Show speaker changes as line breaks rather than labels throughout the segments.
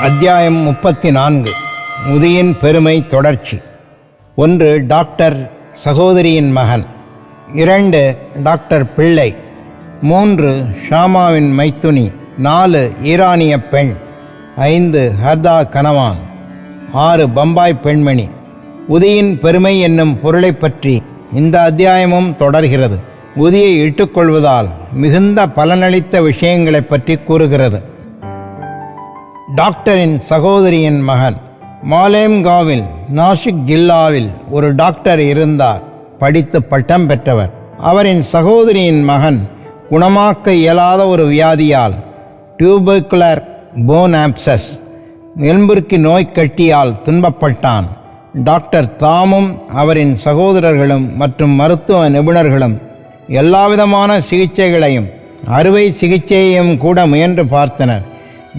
அத்தியாயம் 34. உதியின் பெருமை தொடர்ச்சி. 1. டாக்டர் சகோதரியின் மகன். 2. டாக்டர் பிள்ளை. 3. ஷாமாவின் மைத்துனி. 4. ஈரானிய பெண். 5. ஹர்தா கனவான். 6. பம்பாய் பெண்மணி. உதியின் பெருமை என்னும் பொருளை பற்றி இந்த அத்தியாயமும் தொடர்கிறது. உதியை இட்டுக்கொள்வதால் மிகுந்த பலனளித்த விஷயங்களை பற்றி கூறுகிறது. டாக்டரின் சகோதரியின் மகன். மாலேம்காவில் நாசிக் ஜில்லாவில் ஒரு டாக்டர் இருந்தார். படித்து பட்டம் பெற்றவர். அவரின் சகோதரியின் மகன் குணமாக்க இயலாத ஒரு வியாதியால் டியூபர்குலர் போன் ஆப்சஸ் எலும்பிற்கு நோய் கட்டியால் துன்பப்பட்டான். டாக்டர் தாமும் அவரின் சகோதரர்களும் மற்றும் மருத்துவ நிபுணர்களும் எல்லாவிதமான சிகிச்சைகளையும் அறுவை சிகிச்சையையும் கூட முயன்று பார்த்தனர்.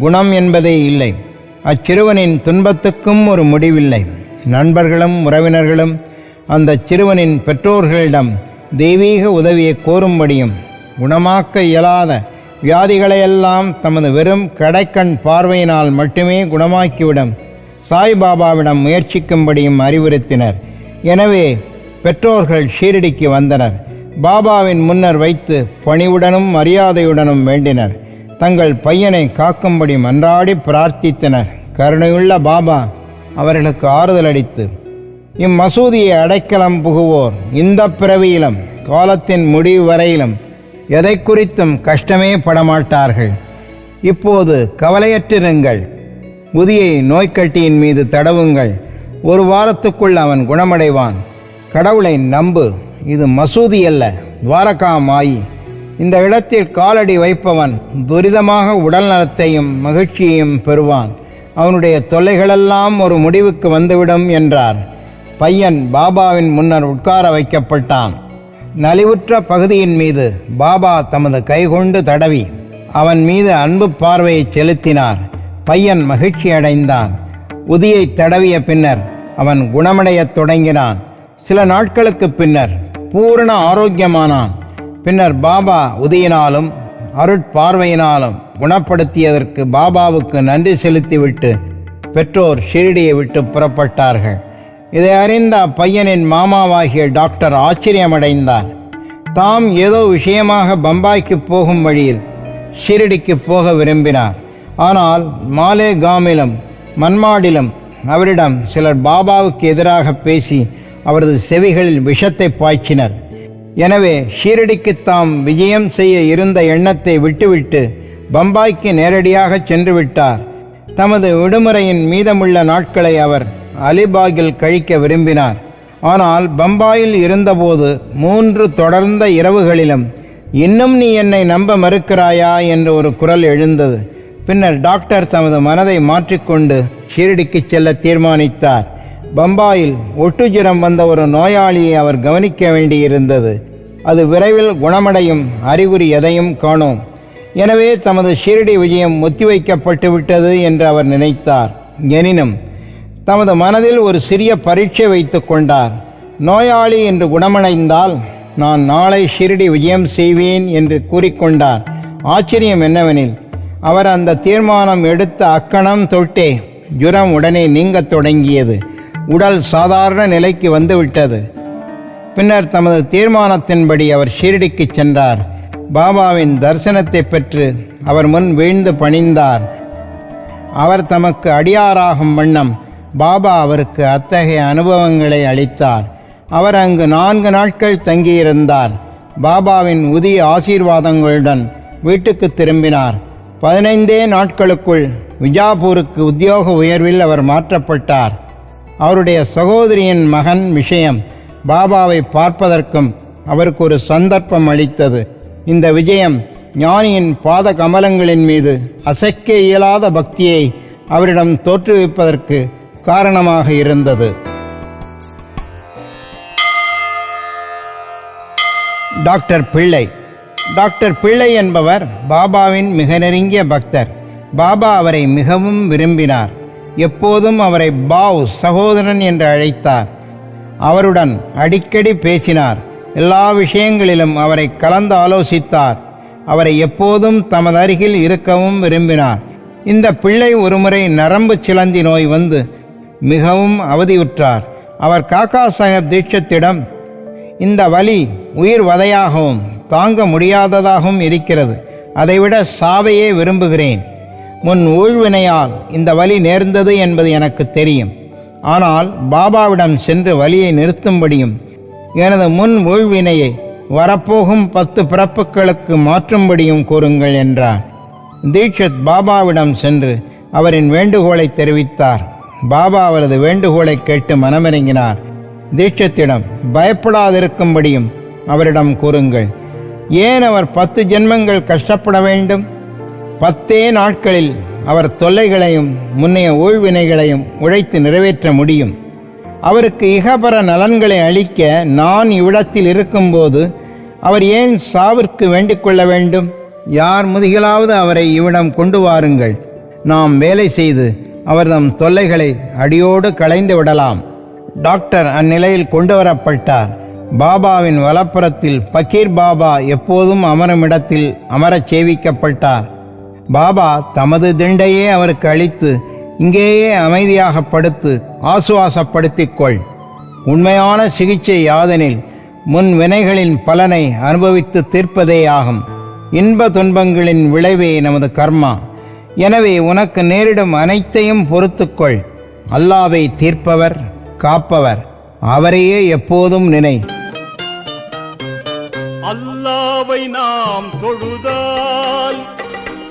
குணம் என்பதே இல்லை. அச்சிறுவனின் துன்பத்துக்கும் ஒரு முடிவில்லை. நண்பர்களும் உறவினர்களும் அந்த சிறுவனின் பெற்றோர்களிடம் தெய்வீக உதவியை கோரும்படியும் குணமாக்க இயலாத வியாதிகளையெல்லாம் தமது வெறும் கடைக்கண் பார்வையினால் மட்டுமே குணமாக்கிவிடும் சாய்பாபாவிடம் முயற்சிக்கும்படியும் அறிவுறுத்தினர். எனவே பெற்றோர்கள் ஷீரடிக்கு வந்தனர். பாபாவின் முன்னர் வைத்து பணிவுடனும் மரியாதையுடனும் வேண்டினர். தங்கள் பையனை காக்கும்படி மன்றாடி பிரார்த்தித்தனர். கருணையுள்ள பாபா அவர்களுக்கு ஆறுதல் அளித்து, இம்மசூதியை அடைக்கலம் புகுவோர் இந்த பிறவியிலும் காலத்தின் முடிவு வரையிலும் எதை குறித்தும் கஷ்டமே படமாட்டார்கள். இப்போது கவலையற்றிருங்கள். உதியை நோய்க்கட்டியின் மீது தடவுங்கள். 1 வாரத்துக்குள் அவன் குணமடைவான். கடவுளை நம்பு. இது மசூதி அல்ல, துவாரகா மாயி. இந்த இடத்தில் காலடி வைப்பவன் துரிதமாக உடல் நலத்தையும் மகிழ்ச்சியையும் பெறுவான். அவனுடைய தொல்லைகளெல்லாம் ஒரு முடிவுக்கு வந்துவிடும் என்றார். பையன் பாபாவின் முன்னர் உட்கார வைக்கப்பட்டான். நலிவுற்ற பகுதியின் மீது பாபா தமது கைகொண்டு தடவி அவன் மீது அன்பு பார்வையை செலுத்தினார். பையன் மகிழ்ச்சி அடைந்தான். உதியை தடவிய பின்னர் அவன் குணமடையத் தொடங்கினான். சில நாட்களுக்கு பின்னர் பூரண ஆரோக்கியமானான். பின்னர் பாபா உதியினாலும் அருட்பார்வையினாலும் குணப்படுத்தியதற்கு பாபாவுக்கு நன்றி செலுத்திவிட்டு பெற்றோர் ஷிரடியை விட்டு புறப்பட்டார்கள். இதை அறிந்த அப்பையனின் மாமாவாகிய டாக்டர் ஆச்சரியமடைந்தார். தாம் ஏதோ விஷயமாக பம்பாய்க்கு போகும் வழியில் ஷிரடிக்கு போக விரும்பினார். ஆனால் மாலேகாமிலும் மன்மாடிலும் அவரிடம் சிலர் பாபாவுக்கு எதிராக பேசி அவரது செவிகளில் விஷத்தை பாய்ச்சினர். எனவே ஷீரடிக்கு தாம் விஜயம் செய்ய இருந்த எண்ணத்தை விட்டுவிட்டு பம்பாய்க்கு நேரடியாக சென்று விட்டார். தமது விடுமுறையின் மீதமுள்ள நாட்களை அவர் அலிபாகில் கழிக்க விரும்பினார். ஆனால் பம்பாயில் இருந்தபோது 3 தொடர்ந்த இரவுகளிலும் இன்னும் நீ என்னை நம்ப மறுக்கிறாயா என்று ஒரு குரல் எழுந்தது. பின்னர் டாக்டர் தமது மனதை மாற்றிக்கொண்டு ஷீரடிக்கு செல்ல தீர்மானித்தார். பம்பாயில் ஒட்டுஜுரம் வந்த ஒரு நோயாளியை அவர் கவனிக்க வேண்டியிருந்தது. அது விரைவில் குணமடையும் அறிகுறி எதையும் காணோம். எனவே தமது ஷீரடி விஜயம் ஒத்திவைக்கப்பட்டு விட்டது என்று அவர் நினைத்தார். எனினும் தமது மனதில் ஒரு சிறிய பரீட்சை வைத்து கொண்டார். நோயாளி என்று குணமடைந்தால் நான் நாளை ஷீரடி விஜயம் செய்வேன் என்று கூறிக்கொண்டார். ஆச்சரியம் என்னவெனில், அவர் அந்த தீர்மானம் எடுத்த அக்கணம் தொட்டே ஜுரம் உடனே நீங்கத் தொடங்கியது. உடல் சாதாரண நிலைக்கு வந்துவிட்டது. பின்னர் தமது தீர்மானத்தின்படி அவர் ஷீரடிக்கு சென்றார். பாபாவின் தரிசனத்தை பெற்று அவர் முன் வீழ்ந்து பணிந்தார். அவர் தமக்கு அடியாராகும் வண்ணம் பாபா அவருக்கு அத்தகைய அனுபவங்களை அளித்தார். அவர் அங்கு 4 நாட்கள் தங்கியிருந்தார். பாபாவின் உதிய ஆசீர்வாதங்களுடன் வீட்டுக்கு திரும்பினார். 15 நாட்களுக்குள் விஜாப்பூருக்கு உத்தியோக உயர்வில் அவர் மாற்றப்பட்டார். அவருடைய சகோதரியின் மகன் விஷயம் பாபாவை பார்ப்பதற்கும் அவருக்கு ஒரு சந்தர்ப்பம் அளித்தது. இந்த விஜயம் ஞானியின் பாத கமலங்களின் மீது அசைக்க இயலாத பக்தியை அவரிடம் தோற்றுவிப்பதற்கு காரணமாக இருந்தது. டாக்டர் பிள்ளை. டாக்டர் பிள்ளை என்பவர் பாபாவின் மிக நெருங்கிய பக்தர். பாபா அவரை மிகவும் விரும்பினார். எப்போதும் அவரை பாவ் சகோதரன் என்று அழைத்தார். அவருடன் அடிக்கடி பேசினார். எல்லா விஷயங்களிலும் அவரை கலந்து ஆலோசித்தார். அவரை எப்போதும் தமது அருகில் இருக்கவும் விரும்பினார். இந்த பிள்ளை ஒருமுறை நரம்பு சிலந்தி நோய் வந்து மிகவும் அவதியுற்றார். அவர் காக்கா சாஹேப் தீட்சித்திடம், இந்த வலி உயிர் வதையாகவும் தாங்க முடியாததாகவும் இருக்கிறது, அதைவிட சாவையே விரும்புகிறேன். முன் ஊழ்வினையால் இந்த வலி நேர்ந்தது என்பது எனக்கு தெரியும். ஆனால் பாபாவிடம் சென்று வலியை நிறுத்தும்படியும் எனது முன் ஊழ்வினையை வரப்போகும் 10 பிறப்புகளுக்கு மாற்றும்படியும் கூறுங்கள் என்றார். தீட்சித் பாபாவிடம் சென்று அவரின் வேண்டுகோளை தெரிவித்தார். பாபா அவரது வேண்டுகோளை கேட்டு மனமிறங்கினார். தீட்சித்திடம் பயப்படாதிருக்கும்படியும் அவரிடம் கூறுங்கள். ஏன் அவர் 10 ஜென்மங்கள் கஷ்டப்பட வேண்டும்? 10 நாட்களில் அவர் தொல்லைகளையும் முன்னைய ஊழ்வினைகளையும் உழைத்து நிறைவேற்ற முடியும். அவருக்கு இகபர நலன்களை அளிக்க நான் இவ்விடத்தில் இருக்கும்போது அவர் ஏன் சாவிற்கு வேண்டிக் கொள்ள வேண்டும்? யார் முதுகிலாவது அவரை இவ்விடம் கொண்டு வாருங்கள். நாம் வேலை செய்து அவர்தம் தொல்லைகளை அடியோடு களைந்து விடலாம். டாக்டர் அந்நிலையில் கொண்டு வரப்பட்டார். பாபாவின் வலப்புறத்தில் பக்கீர் பாபா எப்போதும் அமரும் இடத்தில் அமரச் சேவிக்கப்பட்டார். பாபா தமது திண்டையே அவருக்கு அளித்து, இங்கேயே அமைதியாக படுத்து ஆசுவாசப்படுத்திக் கொள். உண்மையான சிகிச்சை யாதெனில் முன் வினைகளின் பலனை அனுபவித்து தீர்ப்பதே ஆகும். இன்ப துன்பங்களின் விளைவே நமது கர்மா. எனவே உனக்கு நேரிடும் அனைத்தையும் பொறுத்துக்கொள். அல்லாவை தீர்ப்பவர், காப்பவர், அவரையே எப்போதும் நினை.
அல்லாவை நாம் தொழுதால்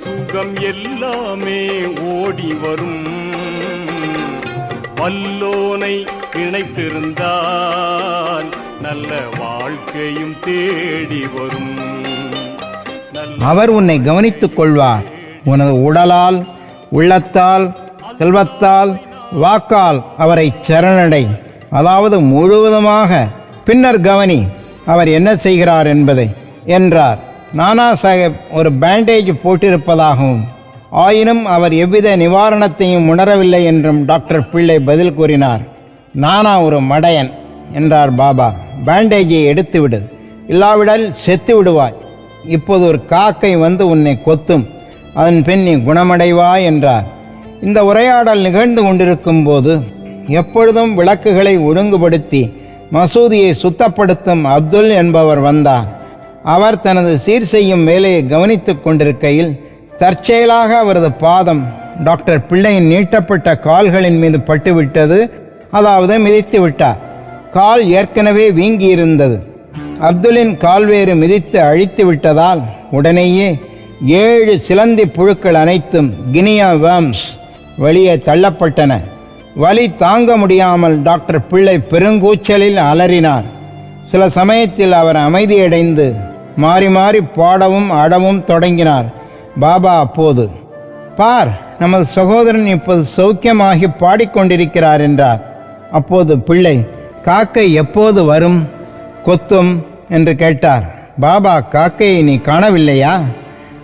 சுகம் எல்லாமே ஓடி வரும். வல்லோனை இணைத்திருந்தால் நல்ல வாழ்க்கையும் தேடி வரும்.
அவர் உன்னை கவனித்துக் கொள்வார். உனது உடலால், உள்ளத்தால், செல்வத்தால், வாக்கால் அவரை சரணடை, அதாவது முழுவதுமாக. பின்னர் கவனி அவர் என்ன செய்கிறார் என்பதை என்றார். நானா சாஹேப் ஒரு பேண்டேஜ் போட்டிருப்பதாகவும் ஆயினும் அவர் எவ்வித நிவாரணத்தையும் உணரவில்லை என்றும் டாக்டர் பிள்ளை பதில் கூறினார். நானா ஒரு மடையன் என்றார் பாபா. பேண்டேஜை எடுத்துவிடு, இல்லாவிடல் செத்து விடுவாய். இப்போது ஒரு காக்கை வந்து உன்னை கொத்தும், அதன் பின் நீ குணமடைவாய் என்றார். இந்த உரையாடல் நிகழ்ந்து கொண்டிருக்கும் போது எப்பொழுதும் விளக்குகளை ஒழுங்குபடுத்தி மசூதியை சுத்தப்படுத்தும் அப்துல் என்பவர் வந்தார். அவர் தனது சீர் செய்யும் வேலையை கவனித்துக் கொண்டிருக்கையில் தற்செயலாக அவரது பாதம் டாக்டர் பிள்ளையின் நீட்டப்பட்ட கால்களின் மீது பட்டுவிட்டது. அதாவது மிதித்து விட்டார். கால் ஏற்கனவே வீங்கியிருந்தது. அப்துலின் கால்வேறு மிதித்து அழித்து விட்டதால் உடனேயே 7 சிலந்தி புழுக்கள் அனைத்தும் கினியா வேர்ம்ஸ் வெளியே தள்ளப்பட்டன. வலி தாங்க முடியாமல் டாக்டர் பிள்ளை பெருங்கூச்சலில் அலறினார். சில சமயத்தில் அவர் அமைதியடைந்து மாறி மாறி பாடவும் அடவும் தொடங்கினார். பாபா அப்போது, பார், நமது சகோதரன் இப்போது சௌக்கியமாகி பாடிக்கொண்டிருக்கிறார் என்றார். அப்போது பிள்ளை, காக்கை எப்போது வரும், கொத்தும் என்று கேட்டார். பாபா, காக்கையை நீ காணவில்லையா?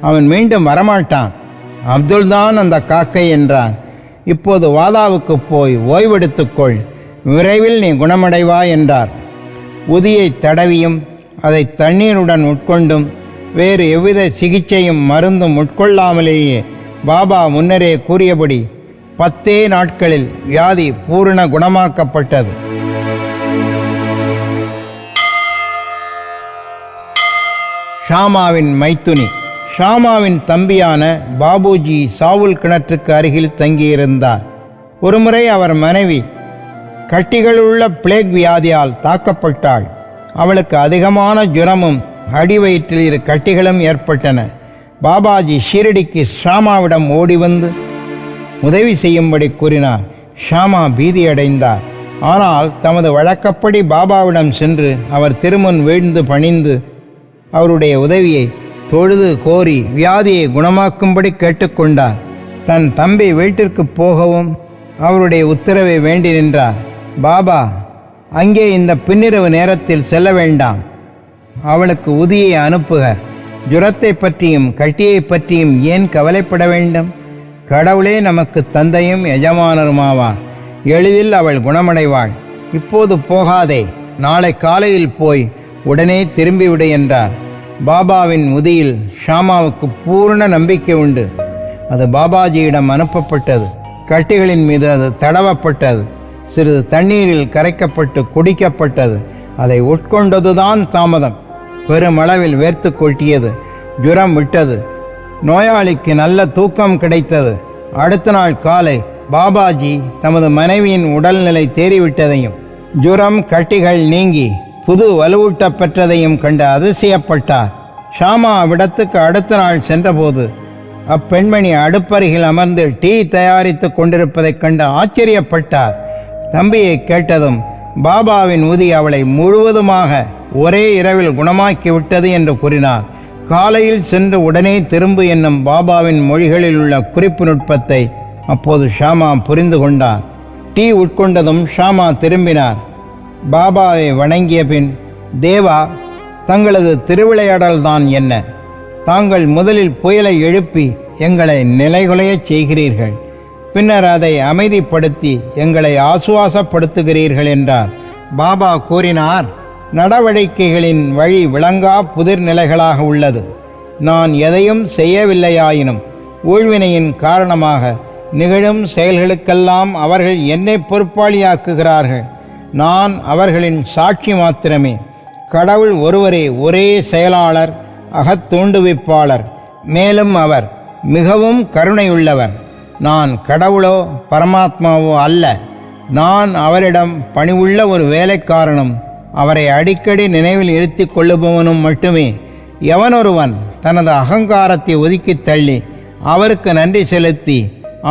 அவன் மீண்டும் வரமாட்டான். அப்துல் தான் அந்த காக்கை என்றான். இப்போது வாதாவுக்கு போய் ஓய்வெடுத்துக்கொள், விரைவில் நீ குணமடைவாய் என்றார். உதியை தடவியும் அதை தண்ணீருடன் உட்கொண்டும் வேறு எவ்வித சிகிச்சையும் மருந்தும் உட்கொள்ளாமலேயே பாபா முன்னரே கூறியபடி 10 நாட்களில் வியாதி பூரண குணமாக்கப்பட்டது. ஷாமாவின் மைத்துனி. ஷாமாவின் தம்பியான பாபுஜி சாவுல் கிணற்றுக்கு அருகில் தங்கியிருந்தார். ஒருமுறை அவர் மனைவி கட்டிகளுள்ள பிளேக் வியாதியால் தாக்கப்பட்டாள். அவளுக்கு அதிகமான ஜுரமும் அடிவயிற்றில் 2 கட்டிகளும் ஏற்பட்டன. பாபாஜி ஷீரடிக்கு ஷாமாவிடம் ஓடி வந்து உதவி செய்யும்படி கூறினார். ஷாமா பீதியடைந்தார். ஆனால் தமது வழக்கப்படி பாபாவிடம் சென்று அவர் திருமுன் வீழ்ந்து பணிந்து அவருடைய உதவியை தொழுது கோரி வியாதியை குணமாக்கும்படி கேட்டுக்கொண்டார். தன் தம்பி வீட்டிற்கு போகவும் அவருடைய உத்தரவை வேண்டி நின்றார். பாபா, அங்கே இந்த பின்னிரவு நேரத்தில் செல்ல வேண்டாம். அவளுக்கு உதியை அனுப்புக. ஜுரத்தை பற்றியும் கட்டியை பற்றியும் ஏன் கவலைப்பட வேண்டும்? கடவுளே நமக்கு தந்தையும் எஜமானருமாவார். எளிதில் அவள் குணமடைவாள். இப்போது போகாதே, நாளை காலையில் போய் உடனே திரும்பிவிடு என்றார். பாபாவின் உதியில் ஷாமாவுக்கு பூர்ண நம்பிக்கை உண்டு. அது பாபாஜியிடம் அனுப்பப்பட்டது. கட்டிகளின் மீது அது தடவப்பட்டது. சிறிது தண்ணீரில் கரைக்கப்பட்டு குடிக்கப்பட்டது. அதை உட்கொண்டதுதான் தாமதம். பெருமளவில் வேர்த்து கொட்டியது. ஜுரம் விட்டது. நோயாளிக்கு நல்ல தூக்கம் கிடைத்தது. அடுத்த நாள் காலை பாபாஜி தமது மனைவியின் உடல்நிலை தேறிவிட்டதையும் ஜுரம் கட்டிகள் நீங்கி புது வலுவூட்டப் பெற்றதையும் கண்டு அதிசயப்பட்டார். ஷாமா அவ்விடத்துக்கு அடுத்த நாள் சென்றபோது அப்பெண்மணி அடுப்பருகில் அமர்ந்து டீ தயாரித்து கொண்டிருப்பதைக் கண்டு ஆச்சரியப்பட்டார். தம்பியை கேட்டதும் பாபாவின் உதி அவளை முழுவதுமாக ஒரே இரவில் குணமாக்கி விட்டது என்று கூறினார். காலையில் சென்று உடனே திரும்பு என்னும் பாபாவின் மொழிகளில் உள்ள குறிப்பு நுட்பத்தை அப்போது ஷாமா புரிந்து கொண்டார். டீ உட்கொண்டதும் ஷாமா திரும்பினார். பாபாவை வணங்கிய பின், தேவா, தங்களது திருவிளையாடல்தான் என்ன? தாங்கள் முதலில் புயலை எழுப்பி எங்களை நிலைகுலையச் செய்கிறீர்கள், பின்னர் அதை அமைதிப்படுத்தி எங்களை ஆசுவாசப்படுத்துகிறீர்கள் என்றார். பாபா கூறினார், நடவடிக்கைகளின் வழி விளங்கா புதிர் நிலைகளாக உள்ளது. நான் எதையும் செய்யவில்லையாயினும் ஊழ்வினையின் காரணமாக நிகழும் செயல்களுக்கெல்லாம் அவர்கள் என்னை பொறுப்பாளியாக்குகிறார்கள். நான் அவர்களின் சாட்சி மாத்திரமே. கடவுள் ஒருவரே ஒரே செயலாளர், அகத்தூண்டுவிப்பாளர். மேலும் அவர் மிகவும் கருணையுள்ளவர். நான் கடவுளோ பரமாத்மாவோ அல்ல. நான் அவரிடம் பணிவுள்ள ஒரு வேலைக்காரனும் அவரை அடிக்கடி நினைவில் இருத்திக் கொள்ளுபவனும் மட்டுமே. எவனொருவன் தனது அகங்காரத்தை ஒதுக்கி தள்ளி அவருக்கு நன்றி செலுத்தி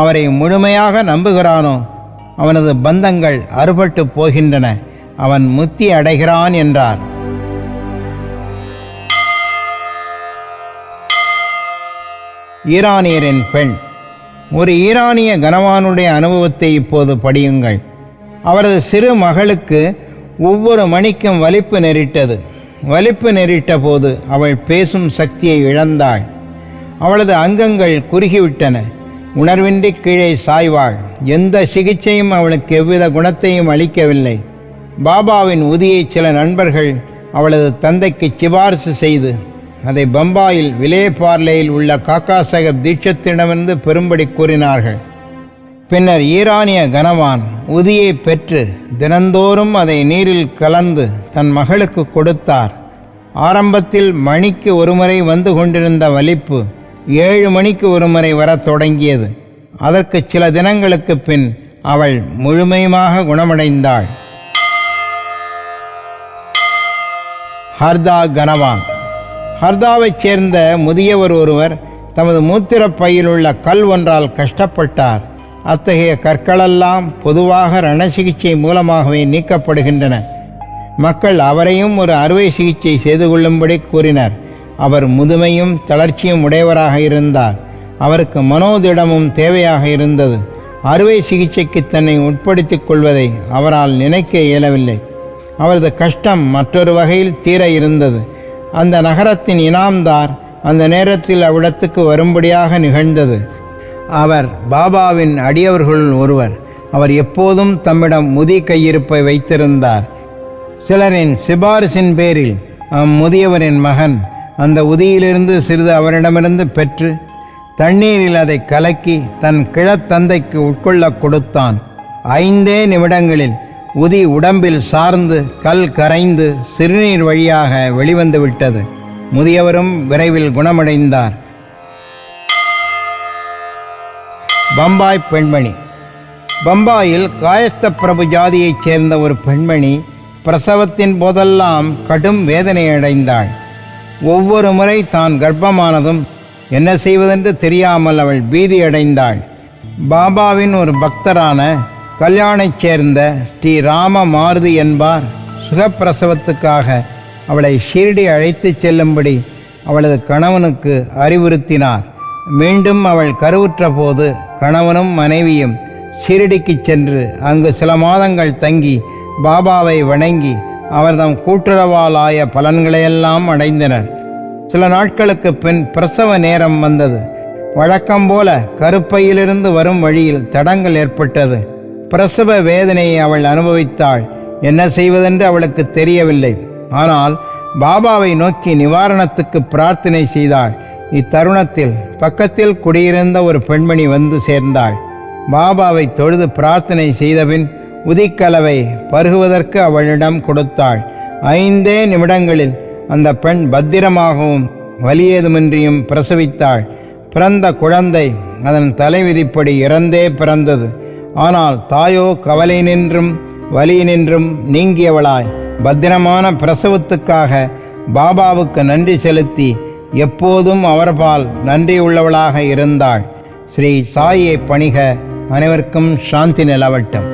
அவரை முழுமையாக நம்புகிறானோ அவனது பந்தங்கள் அறுபட்டு போகின்றன, அவன் முக்தி அடைகிறான் என்றார். ஈரானியரின் பெண். ஒரு ஈரானிய கனவானுடைய அனுபவத்தை இப்போது படியுங்கள். அவரது சிறு மகளுக்கு ஒவ்வொரு மணிக்கும் வலிப்பு நேரிட்டது. வலிப்பு நேரிட்ட போது அவள் பேசும் சக்தியை இழந்தாள். அவளது அங்கங்கள் குறுகிவிட்டன. உணர்வின்றி கீழே சாய்வாள். எந்த சிகிச்சையும் அவளுக்கு எவ்வித குணத்தையும் அளிக்கவில்லை. பாபாவின் உதியை சில நண்பர்கள் அவளது தந்தைக்கு சிபாரிசு செய்து அதை பம்பாயில் விலே பார்லேயில் உள்ள காக்கா சாஹேப் தீட்சத்திடமிருந்து பெறும்படி கூறினார்கள். பின்னர் ஈரானிய கனவான் உதியை பெற்று தினந்தோறும் அதை நீரில் கலந்து தன் மகளுக்கு கொடுத்தார். ஆரம்பத்தில் மணிக்கு ஒருமுறை வந்து கொண்டிருந்த வலிப்பு 7 மணிக்கு ஒருமுறை வரத் தொடங்கியது. அதற்கு சில தினங்களுக்கு பின் அவள் முழுமையாக குணமடைந்தாள். ஹர்தா கனவான். ஹர்தாவைச் சேர்ந்த முதியவர் ஒருவர் தமது மூத்திரப் பையில் உள்ள கல் ஒன்றால் கஷ்டப்பட்டார். அத்தகைய கற்களெல்லாம் பொதுவாக ரண சிகிச்சை மூலமாகவே நீக்கப்படுகின்றன. மக்கள் அவரையும் ஒரு அறுவை சிகிச்சை செய்து கொள்ளும்படி கூறினர். அவர் முதுமையும் தளர்ச்சியும் உடையவராக இருந்தார். அவருக்கு மனோதிடமும் தேவையாக இருந்தது. அறுவை சிகிச்சைக்கு தன்னை உட்படுத்திக் கொள்வதை அவரால் நினைக்க இயலவில்லை. அவரது கஷ்டம் மற்றொரு வகையில் தீர இருந்தது. அந்த நகரத்தின் இனாம்தார் அந்த நேரத்தில் அவ்விடத்துக்கு வரும்படியாக நிகழ்ந்தது. அவர் பாபாவின் அடியவர்களுள் ஒருவர். அவர் எப்போதும் தம்மிடம் முதி கையிருப்பை வைத்திருந்தார். சிலரின் சிபாரிசின் பேரில் அம்முதியவரின் மகன் அந்த உதியிலிருந்து சிறிது அவரிடமிருந்து பெற்று தண்ணீரில் அதை கலக்கி தன் கிழத்தந்தைக்கு உட்கொள்ள கொடுத்தான். 5 நிமிடங்களில் உதி உடம்பில் சார்ந்து கல் கரைந்து சிறுநீர் வழியாக வெளிவந்து விட்டது. முதியவரும் விரைவில் குணமடைந்தார். பம்பாய் பெண்மணி. பம்பாயில் காயஸ்த பிரபு ஜாதியைச் சேர்ந்த ஒரு பெண்மணி பிரசவத்தின் போதெல்லாம் கடும் வேதனை அடைந்தாள். ஒவ்வொரு முறை தான் கர்ப்பமானதும் என்ன செய்வதென்று தெரியாமல் அவள் பீதி அடைந்தாள். பாபாவின் ஒரு பக்தரான கல்யாணைச் சேர்ந்த ஸ்ரீ ராம மாருதி என்பார் சுகப்பிரசவத்துக்காக அவளை ஷிர்டி அழைத்துச் செல்லும்படி அவளது கணவனுக்கு அறிவுறுத்தினார். மீண்டும் அவள் கருவுற்ற போது கணவனும் மனைவியும் ஷிர்டிக்கு சென்று அங்கு சில மாதங்கள் தங்கி பாபாவை வணங்கி அவர்தம் கூட்டுறவால் ஆய பலன்களையெல்லாம் அடைந்தனர். சில நாட்களுக்கு பின் பிரசவ நேரம் வந்தது. வழக்கம்போல கருப்பையிலிருந்து வரும் வழியில் தடங்கள் ஏற்பட்டது. பிரசவ வேதனையை அவள் அனுபவித்தாள். என்ன செய்வதென்று அவளுக்கு தெரியவில்லை. ஆனால் பாபாவை நோக்கி நிவாரணத்துக்கு பிரார்த்தனை செய்தாள். இத்தருணத்தில் பக்கத்தில் குடியிருந்த ஒரு பெண்மணி வந்து சேர்ந்தாள். பாபாவை தொழுது பிரார்த்தனை செய்தபின் உதிக்கலவை பருகுவதற்கு அவளிடம் கொடுத்தாள். 5 நிமிடங்களில் அந்த பெண் பத்திரமாகவும் வலியேதுமின்றியும் பிரசவித்தாள். பிறந்த குழந்தை அதன் தலைவிதிப்படி இறந்தே பிறந்தது. ஆனால் தாயோ கவலை நின்றும் வலி நின்றும் நீங்கியவளாய் பத்திரமான பிரசவத்துக்காக பாபாவுக்கு நன்றி செலுத்தி எப்போதும் அவர்பால் நன்றியுள்ளவளாக இருந்தாள். ஸ்ரீ சாயை பணிக. அனைவருக்கும் சாந்தி நிலவட்டும்.